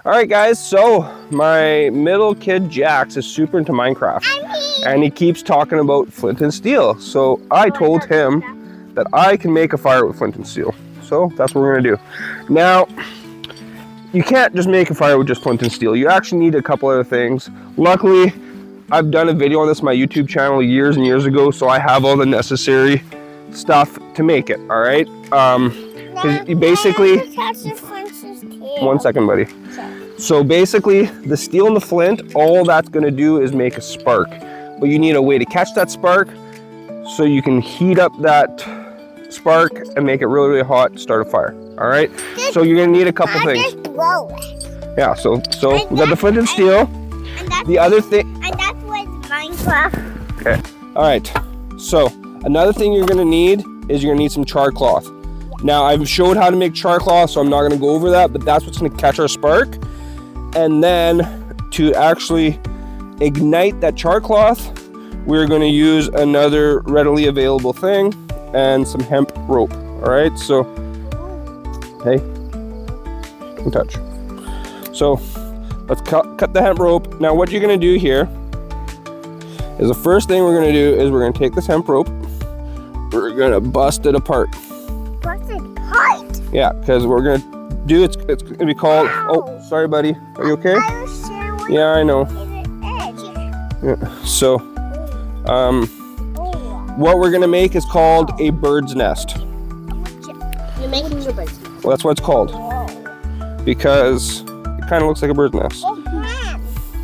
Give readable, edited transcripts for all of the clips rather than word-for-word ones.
All right, guys, so my middle kid, Jax, is super into Minecraft. And he keeps talking about Flint and Steel. So I told him that I can make a fire with Flint and Steel. So that's what we're gonna do. Now, you can't just make a fire with just Flint and Steel. You actually need a couple other things. Luckily, I've done a video on this on my YouTube channel years and years ago, so I have all the necessary stuff to make it, all right? Because you basically... One second, buddy. So basically, the steel and the flint, all that's gonna do is make a spark. But you need a way to catch that spark so you can heat up that spark and make it really, really hot to start a fire, all right? So you're gonna need a couple things. Just blow it. Yeah, so we got the flint and steel. The other thing... And that's what Minecraft. Okay, all right. So another thing you're gonna need is you're gonna need some char cloth. Now I've showed how to make char cloth, so I'm not gonna go over that, but that's what's gonna catch our spark. And then to actually ignite that char cloth, we're gonna use another readily available thing and some hemp rope, all right? So, hey, don't touch. So let's cut the hemp rope. Now what you're gonna do here is the first thing we're gonna do is we're gonna take this hemp rope, we're gonna bust it apart. Bust it apart? Yeah, because we're gonna do, it's gonna be called, oh, sorry buddy, are you okay? I was sure Yeah, I know. Yeah. So, what we're gonna make is called a bird's nest. You're making a bird's nest. Well, that's what it's called. Because it kind of looks like a bird's nest. Oh,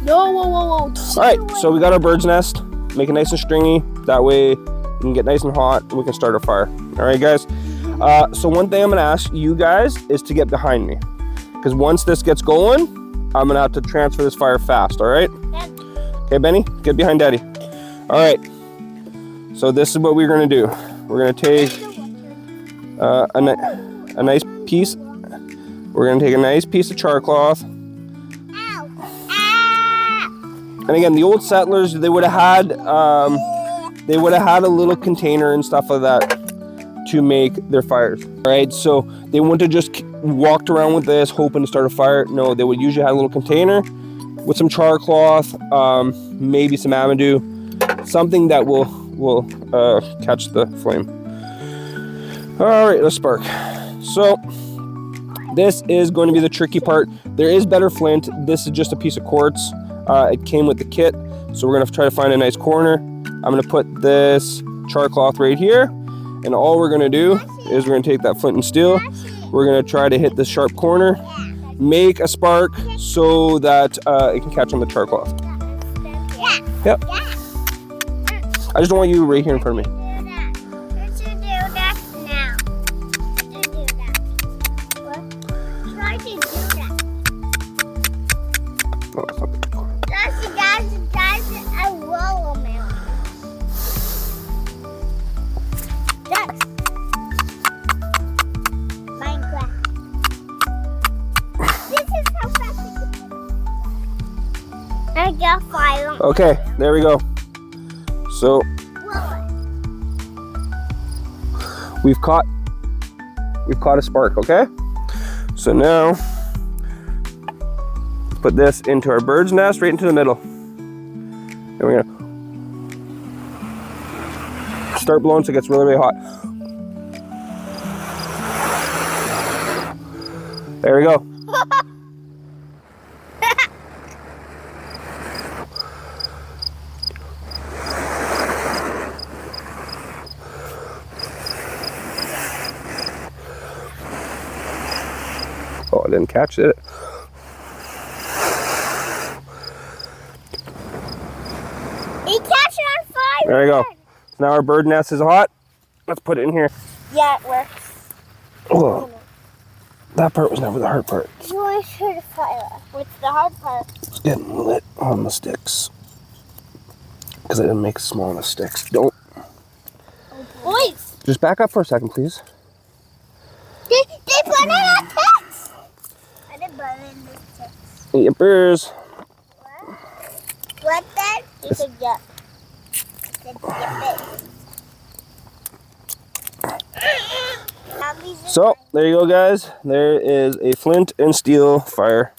no, whoa. All right, so we got our bird's nest. Make it nice and stringy. That way it can get nice and hot and we can start a fire. All right, guys. So one thing I'm gonna ask you guys is to get behind me. Because once this gets going, I'm gonna have to transfer this fire fast, all right? Okay, Benny, get behind Daddy. All right, so this is what we're gonna do. We're gonna take a nice piece. We're gonna take a nice piece of char cloth. And again, the old settlers, they would have had a little container and stuff like that to make their fires, right? So they wouldn't have just walked around with this hoping to start a fire. No, they would usually have a little container with some char cloth, maybe some amadou, something that will catch the flame. All right, let's spark. So this is going to be the tricky part. There is better flint. This is just a piece of quartz. It came with the kit, so we're gonna try to find a nice corner. I'm gonna put this char cloth right here, and all we're gonna do is we're gonna take that flint and steel. We're gonna try to hit this sharp corner, make a spark so that it can catch on the char cloth. Yep. I just don't want you right here in front of me. Let's do that now. Let's do that. What? Try to do that. No, it's not the corner. That's a watermelon. That's Minecraft. This is how fast I got fire. Okay, there we go. So we've caught a spark, okay? So now put this into our bird's nest right into the middle. And we're gonna start blowing so it gets really, really hot. There we go. Oh, I didn't catch it. It catches on fire. There you go. Now our bird nest is hot. Let's put it in here. Yeah, it works. Oh, that part was never the hard part. You want to shoot a fire. What's the hard part? It's getting lit on the sticks. Because I didn't make small enough sticks. Don't. Boys. Just back up for a second, please. They put it on sticks. I didn't put it in the sticks. Yippers. What then? It's a yip. It's a So, there you go, guys. There is a flint and steel fire.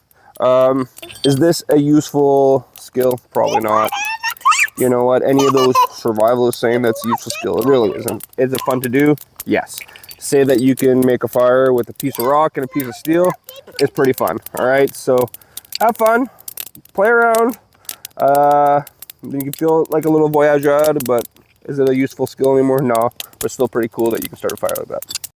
Is this a useful skill? Probably not. You know what? Any of those survivalists saying that's a useful skill, it really isn't. Is it fun to do? Yes. Say that you can make a fire with a piece of rock and a piece of steel, it's pretty fun. All right, so have fun, play around. You can feel like a little voyageur, but is it a useful skill anymore? No, but still pretty cool that you can start a fire like that.